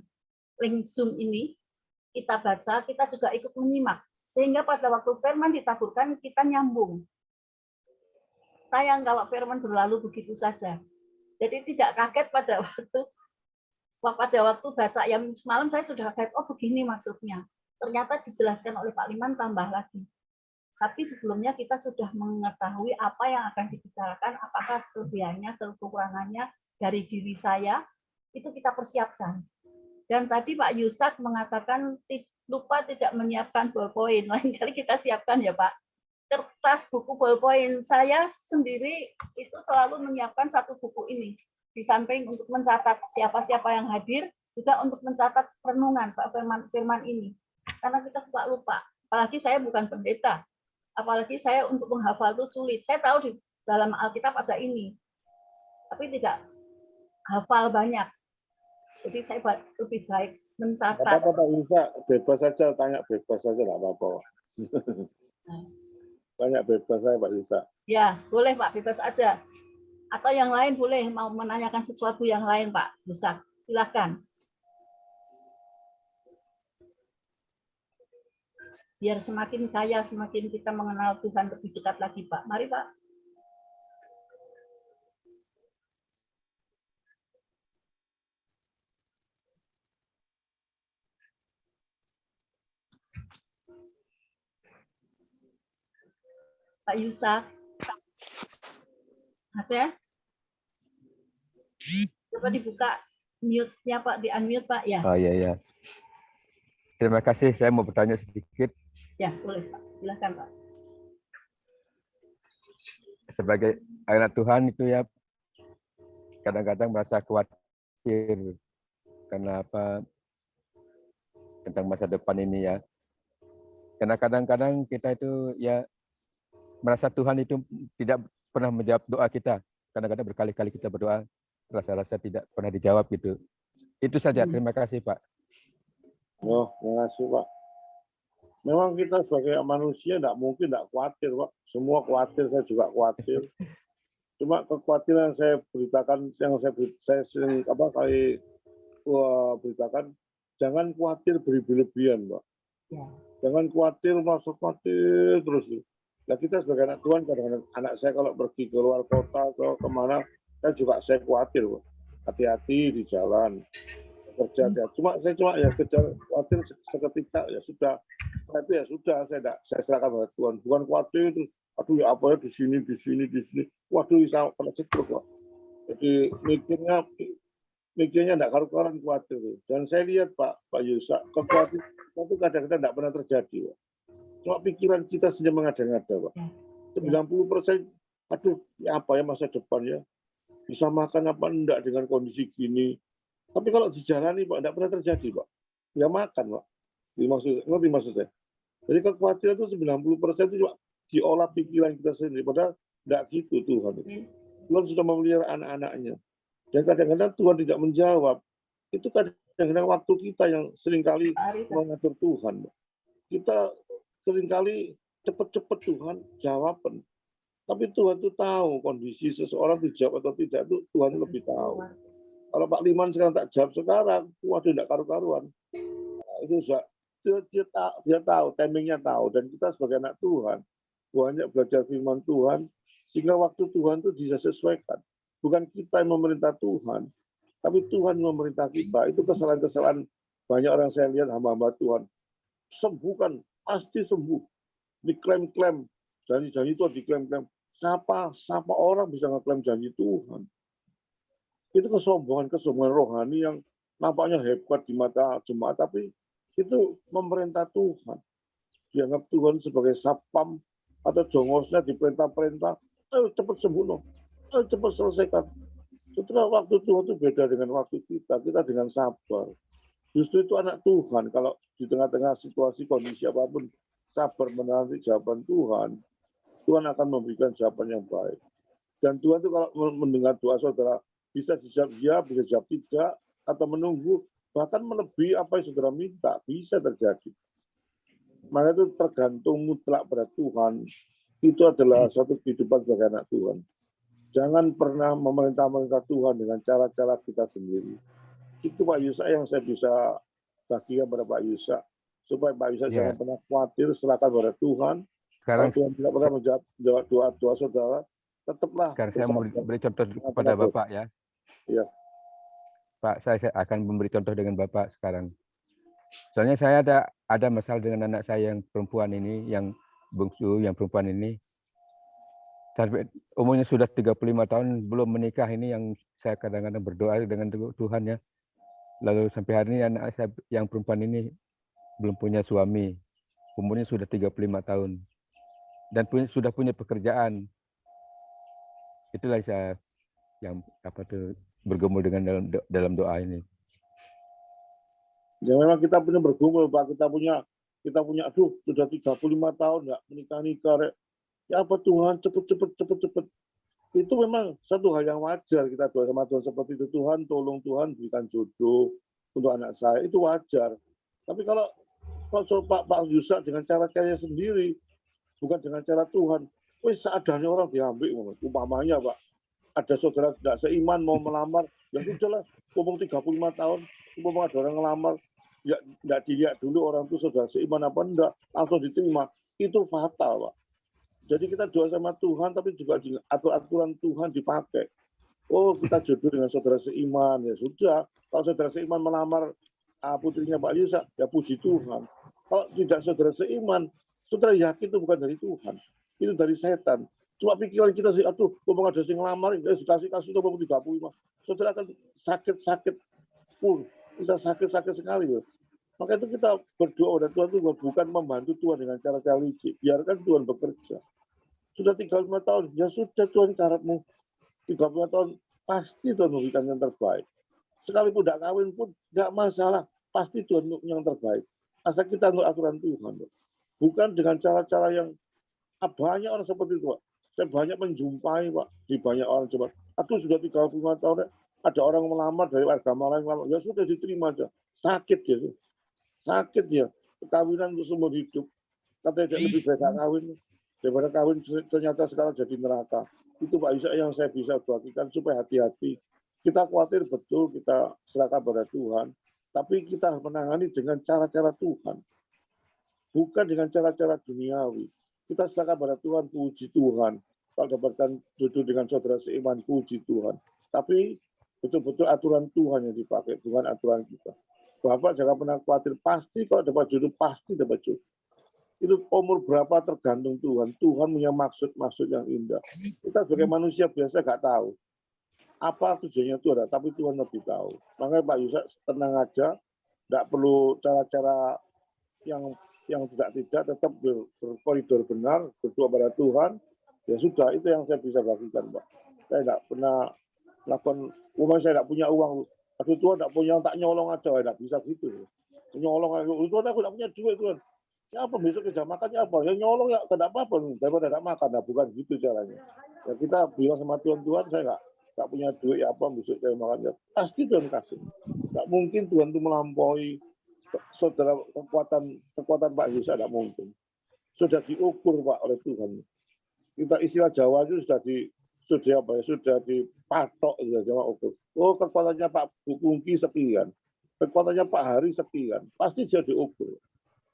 link Zoom ini, kita baca, kita juga ikut menyimak Sehingga pada waktu firman ditaburkan, kita nyambung. Sayang kalau firman berlalu begitu saja. Jadi tidak kaget pada waktu baca yang semalam saya sudah kaget, oh begini maksudnya. Ternyata dijelaskan oleh Pak Liman tambah lagi. Tapi sebelumnya kita sudah mengetahui apa yang akan dibicarakan, apakah kelebihannya, kekurangannya dari diri saya, itu kita persiapkan. Dan tadi Pak Yusak mengatakan lupa tidak menyiapkan ballpoint. Lain kali kita siapkan ya Pak. Kertas buku ballpoint saya sendiri itu selalu menyiapkan satu buku ini. Di samping untuk mencatat siapa-siapa yang hadir, juga untuk mencatat renungan Pak firman ini. Karena kita suka lupa. Apalagi saya bukan pendeta. Apalagi saya untuk menghafal itu sulit. Saya tahu di dalam Alkitab ada ini. Tapi tidak hafal banyak. Jadi saya lebih baik mencatat.
Apa Pak Yusa, bebas saja, tanya bebas saja, nggak apa-apa. Tanya bebas saya Pak Yusa.
Ya, boleh Pak, bebas aja. Atau yang lain boleh mau menanyakan sesuatu yang lain Pak Yusak. Silakan. Biar semakin kaya, semakin kita mengenal Tuhan lebih dekat lagi Pak. Mari Pak. Pak Yusak. Ada? Coba dibuka mute-nya Pak, di-unmute Pak ya.
Oh iya. Terima kasih, saya mau bertanya sedikit.
Ya, boleh Pak. Silakan Pak.
Sebagai anak Tuhan itu ya, kadang-kadang merasa khawatir karena apa, tentang masa depan ini ya. Karena kadang-kadang kita itu ya merasa Tuhan itu tidak pernah menjawab doa kita. Kadang-kadang berkali-kali kita berdoa, rasa-rasa tidak pernah dijawab gitu. Itu saja, terima kasih Pak.
Oh, terima kasih Pak. Memang kita sebagai manusia tidak mungkin tidak khawatir Pak. Semua khawatir, saya juga khawatir. Cuma kekhawatiran yang saya beritakan, yang saya sering kali beritakan, jangan khawatir berlebihan Pak.
Ya.
Jangan khawatir, merasa khawatir terus. Nah kita sebagai anak Tuhan, kadang-kadang anak saya kalau pergi ke luar kota atau kemana, saya khawatir Pak. Hati-hati di jalan. Kerja ya. Saya ya kejar khawatir seketika ya sudah. Tapi ya sudah saya serahkan pada Tuhan. Bukan khawatir itu, aduh ya apa ya di sini. Waduh bisa kena cetruk Pak. Jadi mikirnya enggak karu-karuan khawatir. Dan saya lihat Pak Yusak, kekhawatiran itu kadang-kadang enggak pernah terjadi Pak. Cuma pikiran kita saja mengada-ngada Pak. 90% aduh ya apa ya masa depan ya. Bisa makan apa enggak dengan kondisi gini. Tapi kalau dijalani Pak, tidak pernah terjadi Pak. Ya makan Pak. Ngerti maksud saya? Jadi kekhawatiran itu 90% itu cuma diolah pikiran kita sendiri. Padahal tidak gitu Tuhan. Tuhan sudah memelihara anak-anaknya. Dan kadang-kadang Tuhan tidak menjawab. Itu kadang-kadang waktu kita yang seringkali mengatur Tuhan. Kita seringkali cepat-cepat Tuhan jawaban. Tapi Tuhan itu tahu kondisi seseorang dijawab atau tidak, itu Tuhan lebih tahu. Kalau Pak Liman sekarang tak jawab sekarang, waduh tidak karu-karuan. Nah, itu dia tahu, timingnya tahu. Dan kita sebagai anak Tuhan, banyak belajar firman Tuhan, sehingga waktu Tuhan itu bisa sesuaikan. Bukan kita yang memerintah Tuhan, tapi Tuhan yang memerintah kita. Itu kesalahan-kesalahan banyak orang saya lihat hamba-hamba Tuhan. Sembuhkan, pasti sembuh. Diklaim-klaim, janji-janji itu diklaim-klaim. Siapa orang bisa ngeklaim janji Tuhan? Itu kesombongan rohani yang nampaknya hebat di mata jemaat, tapi itu memerintah Tuhan. Dianggap Tuhan sebagai sapam atau jongosnya diperintah-perintah, cepat sembuh, cepat selesaikan. Setelah waktu Tuhan itu beda dengan waktu kita dengan sabar. Justru itu anak Tuhan, kalau di tengah-tengah situasi kondisi apapun, sabar menanti jawaban Tuhan, Tuhan akan memberikan jawaban yang baik. Dan Tuhan itu kalau mendengar doa saudara, bisa dijawab ya, bisa dijawab tidak, atau menunggu, bahkan melebihi apa yang saudara minta, bisa terjadi. Maka itu tergantung mutlak pada Tuhan. Itu adalah suatu kehidupan sebagai anak Tuhan. Jangan pernah memerintah-merintah Tuhan dengan cara-cara kita sendiri. Itu Pak Yusak yang saya bisa bagikan pada Pak Yusak. supaya Pak Yusak
Ya.
jangan pernah khawatir, serahkan pada Tuhan.
Sekarang
Kalau Tuhan tidak pernah menjawab doa saudara, tetaplah
sekarang saya mau
bersabar.
beri contoh
Jangan
kepada
takut.
Bapak ya.
Iya.
Pak, saya akan memberi contoh dengan Bapak sekarang. Soalnya saya ada masalah dengan anak saya yang perempuan ini, yang bungsu, yang perempuan ini. Sampai umurnya sudah 35 tahun belum menikah, ini yang saya kadang-kadang berdoa dengan Tuhan ya. Lalu sampai hari ini anak saya yang perempuan ini belum punya suami. Umurnya sudah 35 tahun. Dan sudah punya pekerjaan. Itulah saya yang bergumul dengan dalam doa ini.
Ya memang kita punya bergumul, Pak. Kita punya aduh sudah 35 tahun nggak menikah. Rek. Ya apa Tuhan cepet. Itu memang satu hal yang wajar, kita doa sama Tuhan seperti itu. Tuhan tolong, Tuhan berikan jodoh untuk anak saya, itu wajar. Tapi kalau Pak Yusak dengan cara sendiri, bukan dengan cara Tuhan, wis seadanya orang diambil. Umpamanya Pak, ada saudara tidak seiman mau melamar, ya sudahlah, ngomong 35 tahun, umpamanya ada orang ngelamar, ya tidak dilihat dulu orang itu saudara seiman apa enggak, langsung diterima, itu fatal Pak. Jadi kita doa sama Tuhan, tapi juga aturan Tuhan dipakai. Oh, kita jodoh dengan saudara seiman, ya sudah. Kalau saudara seiman melamar putrinya Pak Yusak, ya puji Tuhan. Kalau tidak saudara seiman, saudara yakin itu bukan dari Tuhan, itu dari setan. Cuma pikiran kita sih, aduh, ngomong ada yang ngelamar, kasih itu 35. Saudara akan sakit pun, bisa sakit sekali loh. Maka itu kita berdoa pada Tuhan itu bukan membantu Tuhan dengan cara-cara licik. Biarkan Tuhan bekerja. Sudah 35 tahun, ya sudah Tuhan karepmu. 35 tahun, pasti Tuhan memberikan yang terbaik. Sekalipun tidak kawin pun, tidak masalah. Pasti Tuhan yang terbaik. Asal kita untuk aturan Tuhan. Bukan dengan cara-cara yang banyak orang seperti itu, Pak. Saya banyak menjumpai, Pak, di banyak orang coba. Aduh, sudah 35 tahun, ada orang melamar dari agama lain, ya sudah diterima aja. Sakit ya. Sakit ya, perkawinan untuk seumur hidup. Katanya lebih baik kawin daripada kawin ternyata sekarang jadi neraka. Itu Pak Yusak yang saya bisa bagikan supaya hati-hati. Kita khawatir betul, kita serahkan pada Tuhan, tapi kita menangani dengan cara-cara Tuhan, bukan dengan cara-cara duniawi. Kita serahkan pada Tuhan, puji Tuhan. Kalau dapatkan jodoh dengan saudara seiman, puji Tuhan. Tapi betul-betul aturan Tuhan yang dipakai, bukan aturan kita. Bapak jangan pernah khawatir, pasti kalau dapat jodoh, pasti dapat jodoh. Itu umur berapa tergantung Tuhan. Tuhan punya maksud yang indah. Kita sebagai manusia biasa nggak tahu apa tujuannya itu ada, tapi Tuhan lebih tahu. Makanya Pak Yusak tenang aja, nggak perlu cara-cara yang tidak, tetap berkoridor benar, berdoa pada Tuhan. Ya sudah, itu yang saya bisa bagikan, Pak. Saya tidak pernah melakukan, saya tidak punya uang. Aduh Tuhan tidak punya, tak nyolong aja, tidak bisa gitu. Nyolong aja, Tuhan aku tidak punya duit Tuhan. Ya apa besok kerja makannya apa? Ya nyolong ya tidak apa-apa, daripada tidak makan. Nah, bukan gitu caranya. Ya kita bilang sama Tuhan, saya nggak punya duit ya apa besok saya makan. Ya, pasti Tuhan kasih. Tidak mungkin Tuhan itu melampaui saudara kekuatan Pak Yusak, tidak mungkin. Sudah diukur Pak oleh Tuhan. Kita istilah Jawa itu sudah dipatok Jawa ukur. Oh kekuatannya Pak Bukungki sekian, kekuatannya Pak Hari sekian, pasti dia diukur.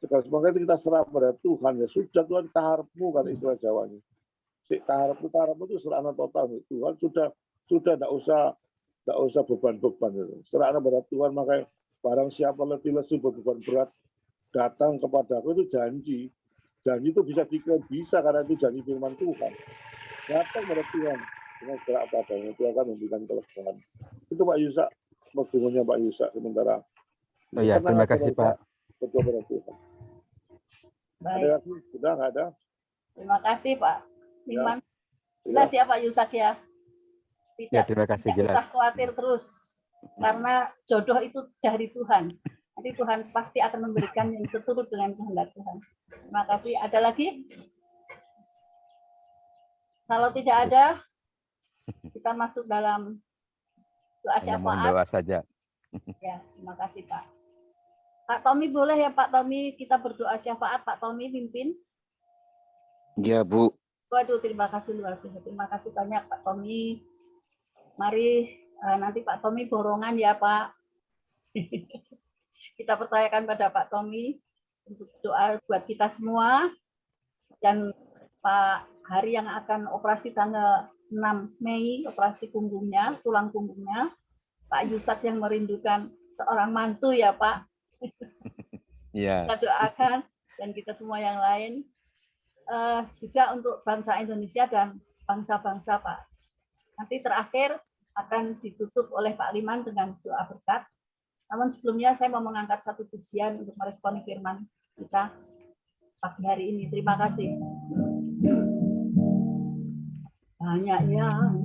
Semoga itu kita serah pada Tuhan ya sudah Tuhan kaharepmu kata istilah Jawanya. Si kaharepmu itu serahkan total Tuhan sudah tidak usah beban-beban itu. Serahkan pada Tuhan, makanya barang siapa letih lesu beban berat datang kepadaku itu janji itu bisa diklaim, bisa karena itu janji firman Tuhan. Datang pada Tuhan dengan segala apa adanya, Tuhan akan memberikan kelebihan. Itu Pak Yusak, pertemuannya Pak Yusak sementara.
Oh ya, terima kasih Pak.
Berdoa pada Tuhan. Ada
Baik,
lagi? Sudah nggak ada?
terima kasih Pak Iman.
Ya.
Jelas ya Pak Yusak ya.
Ya, terima kasih,
Tidak
jelas.
usah khawatir terus, karena jodoh itu dari Tuhan. Nanti Tuhan pasti akan memberikan yang seturut dengan kehendak Tuhan. Terima kasih. Ada lagi? Kalau tidak ada, kita masuk dalam doa
Hanya mohon
syafaat.
doa saja.
Ya, terima kasih Pak. Pak Tommy boleh ya Pak Tommy, kita berdoa syafaat. Pak Tommy pimpin.
Ya, Bu.
Waduh, terima kasih luar biasa. Terima kasih banyak Pak Tommy. Mari nanti Pak Tommy borongan ya Pak. Kita percayakan pada Pak Tommy. untuk doa buat kita semua, dan Pak Hari yang akan operasi tanggal 6 Mei, operasi punggungnya, tulang punggungnya, Pak Yusat yang merindukan seorang mantu ya Pak.
Iya.
Kita doakan, dan kita semua yang lain, juga untuk bangsa Indonesia dan bangsa-bangsa Pak. Nanti terakhir akan ditutup oleh Pak Liman dengan doa berkat. Namun sebelumnya saya mau mengangkat satu pujian untuk meresponi firman kita pagi hari ini. Terima kasih. Banyak yang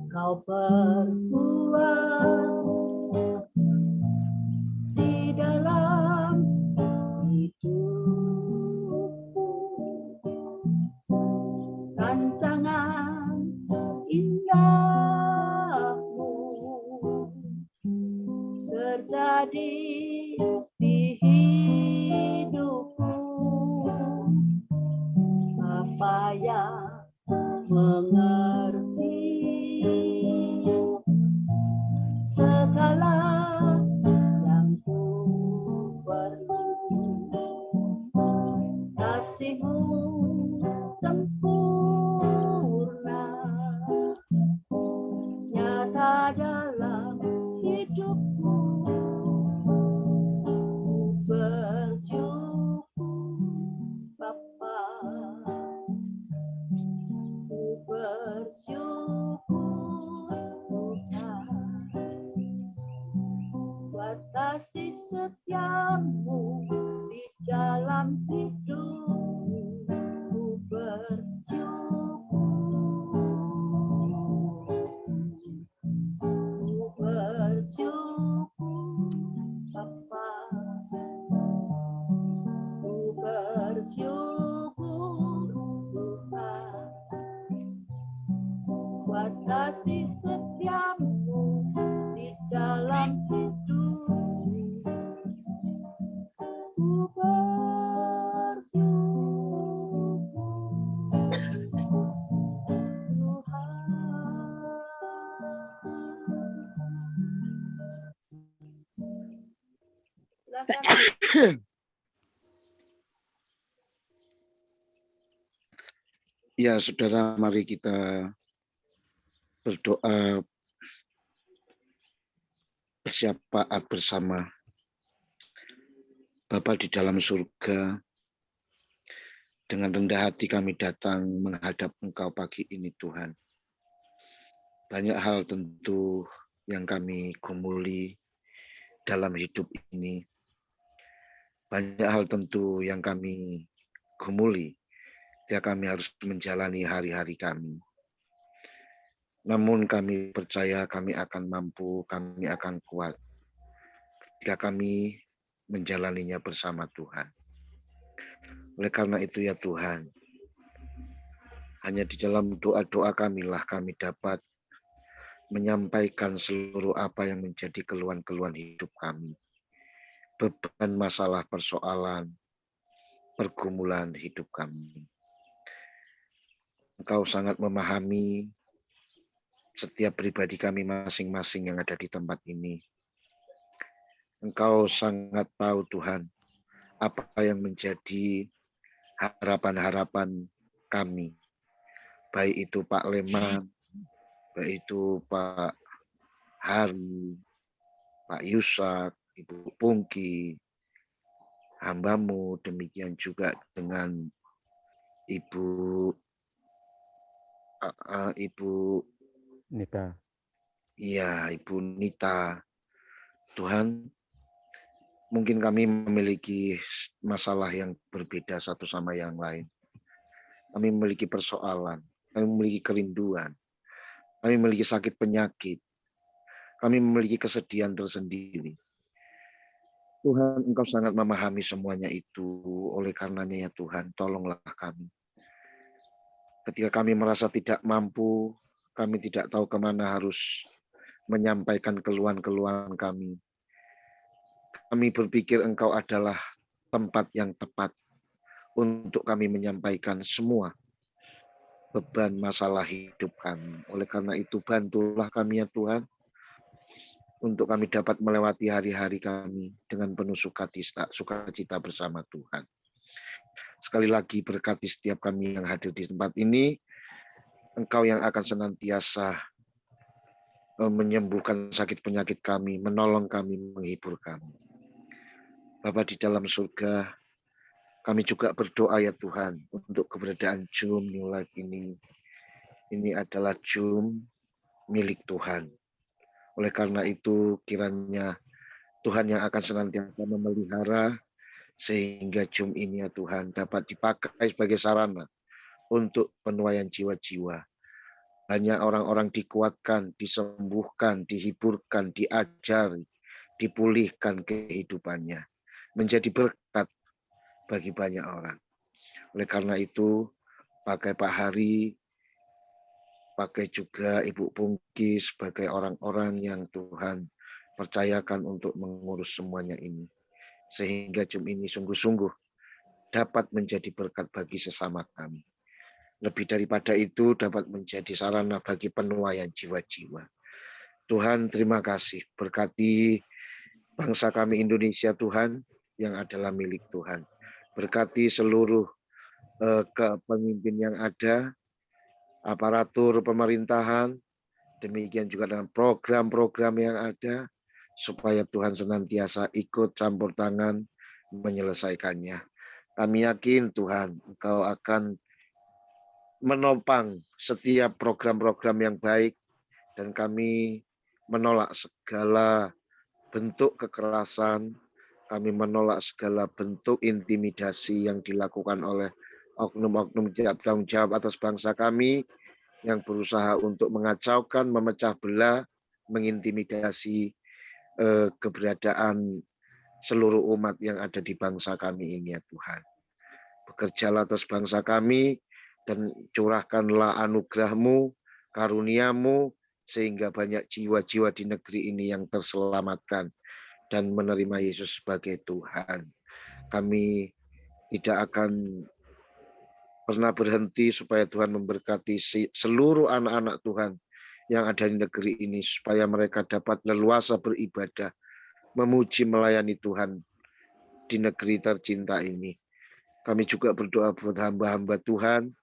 kau perbuat di dalam hidupku, rancangan indahmu terjadi di hidupku. Apa yang mengerti segala yang ku perlu, kasih-Mu sempurna nyata dalam hidupku. Ku bersyukur Bapa, ku bersyukur Tuhan, buat kasih setiamu di dalam hidupku. Ku bersyukur Bapa, ku bersyukur Tuhan, buat kasih setiamu di dalam hidupku. Ku bersyukur Tuhan. Silakan.
Ya, saudara, mari kita berdoa bersyafaat bersama. Bapa di dalam surga, dengan rendah hati kami datang menghadap Engkau pagi ini Tuhan. Banyak hal tentu yang kami gumuli dalam hidup ini. Banyak hal tentu yang kami gumuli ketika kami harus menjalani hari-hari kami. Namun kami percaya kami akan mampu, kami akan kuat ketika kami menjalaninya bersama Tuhan. Oleh karena itu ya Tuhan, hanya di dalam doa-doa kamilah kami dapat menyampaikan seluruh apa yang menjadi keluhan-keluhan hidup kami. Beban, masalah, persoalan, pergumulan hidup kami. Engkau sangat memahami setiap pribadi kami masing-masing yang ada di tempat ini. Engkau sangat tahu Tuhan, apa yang menjadi harapan-harapan kami. Baik itu Pak Leman, baik itu Pak Hari, Pak Yusak, Ibu Pungki, hamba-Mu, demikian juga dengan Ibu
Nita.
Iya, Ibu Nita. Tuhan, mungkin kami memiliki masalah yang berbeda satu sama yang lain. Kami memiliki persoalan, kami memiliki kerinduan, kami memiliki sakit penyakit, kami memiliki kesedihan tersendiri. Tuhan, Engkau sangat memahami semuanya itu. Oleh karenanya ya Tuhan, tolonglah kami. Ketika kami merasa tidak mampu, kami tidak tahu kemana harus menyampaikan keluhan-keluhan kami. Kami berpikir Engkau adalah tempat yang tepat untuk kami menyampaikan semua beban masalah hidup kami. Oleh karena itu, bantulah kami ya Tuhan. untuk kami dapat melewati hari-hari kami dengan penuh sukacita bersama Tuhan. Sekali lagi berkati setiap kami yang hadir di tempat ini, Engkau yang akan senantiasa menyembuhkan sakit penyakit kami, menolong kami, menghibur kami. Bapa di dalam surga, kami juga berdoa ya Tuhan untuk keberadaan Zoom New Life ini. Ini adalah Zoom milik Tuhan. Oleh karena itu kiranya Tuhan yang akan senantiasa memelihara sehingga Zoom ini ya Tuhan dapat dipakai sebagai sarana untuk penuaian jiwa-jiwa. Banyak orang-orang dikuatkan, disembuhkan, dihiburkan, diajari, dipulihkan kehidupannya. Menjadi berkat bagi banyak orang. Oleh karena itu, pakai Pak Hari, pakai juga Ibu Pungki sebagai orang-orang yang Tuhan percayakan untuk mengurus semuanya ini. Sehingga Zoom ini sungguh-sungguh dapat menjadi berkat bagi sesama kami. Lebih daripada itu dapat menjadi sarana bagi penuaian jiwa-jiwa. Tuhan terima kasih, berkati bangsa kami Indonesia Tuhan yang adalah milik Tuhan. Berkati seluruh kepemimpin yang ada, aparatur pemerintahan, demikian juga dengan program-program yang ada, supaya Tuhan senantiasa ikut campur tangan menyelesaikannya. Kami yakin Tuhan, Engkau akan menopang setiap program-program yang baik, dan kami menolak segala bentuk kekerasan, kami menolak segala bentuk intimidasi yang dilakukan oleh oknum-oknum tidak bertanggung jawab atas bangsa kami yang berusaha untuk mengacaukan, memecah belah, mengintimidasi keberadaan seluruh umat yang ada di bangsa kami ini ya Tuhan. Bekerjalah atas bangsa kami dan curahkanlah anugerah-Mu, karunia-Mu, sehingga banyak jiwa-jiwa di negeri ini yang terselamatkan dan menerima Yesus sebagai Tuhan. Kami tidak akan pernah berhenti supaya Tuhan memberkati seluruh anak-anak Tuhan yang ada di negeri ini, supaya mereka dapat leluasa beribadah, memuji, melayani Tuhan di negeri tercinta ini. Kami juga berdoa buat hamba-hamba Tuhan,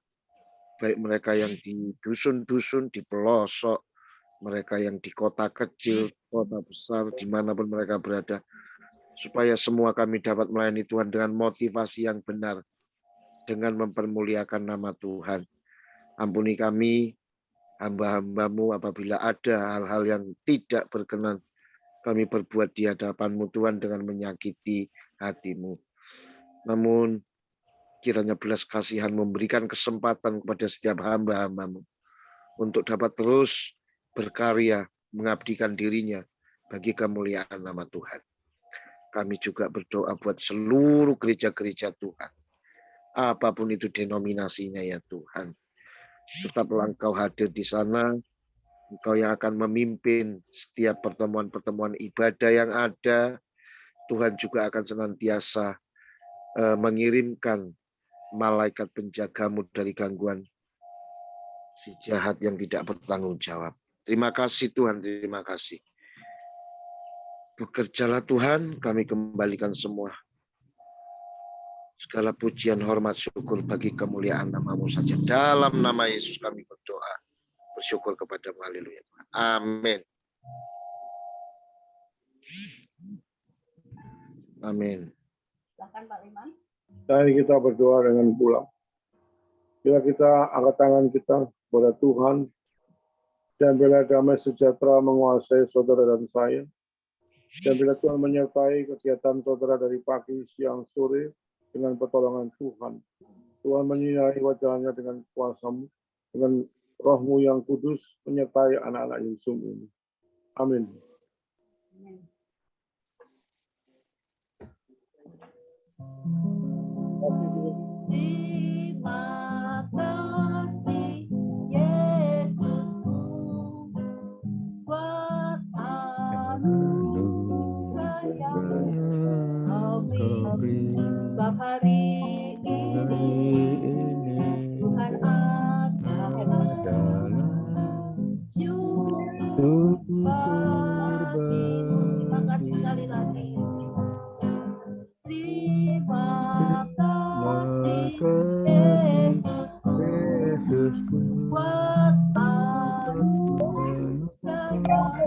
baik mereka yang di dusun-dusun, di pelosok, mereka yang di kota kecil, kota besar, dimanapun mereka berada, supaya semua kami dapat melayani Tuhan dengan motivasi yang benar, dengan mempermuliakan nama Tuhan. Ampuni kami, hamba-hamba-Mu, apabila ada hal-hal yang tidak berkenan kami berbuat di hadapan-Mu Tuhan dengan menyakiti hati-Mu. Namun kiranya belas kasihan memberikan kesempatan kepada setiap hamba-hamba-Mu untuk dapat terus berkarya, mengabdikan dirinya bagi kemuliaan nama Tuhan. Kami juga berdoa buat seluruh gereja-gereja Tuhan, apapun itu denominasinya ya Tuhan. Tetaplah Engkau hadir di sana, Engkau yang akan memimpin setiap pertemuan-pertemuan ibadah yang ada. Tuhan juga akan senantiasa mengirimkan malaikat penjaga-Mu dari gangguan si jahat yang tidak bertanggung jawab. Terima kasih Tuhan, terima kasih. Bekerjalah Tuhan, kami kembalikan semua segala pujian, hormat, syukur bagi kemuliaan nama-Mu saja. Dalam nama Yesus kami berdoa, bersyukur kepada-Mu. Haleluya. Amin. Amin.
Silakan Pak Liman.
Mari kita berdoa dengan pulang. Bila kita angkat tangan kita kepada Tuhan, dan bila damai sejahtera menguasai saudara dan saya, dan bila Tuhan menyertai kegiatan saudara dari pagi, siang, sore, dengan pertolongan Tuhan. Tuhan menyinari wajahnya dengan kuasa-Mu, dengan Roh-Mu yang kudus, menyertai anak-anak Yesus ini. Amin.
Terima kasih Yesusku buat anugerah yang Kau beri. Sebab hari ini Tuhan adalah syukur bagi Bapak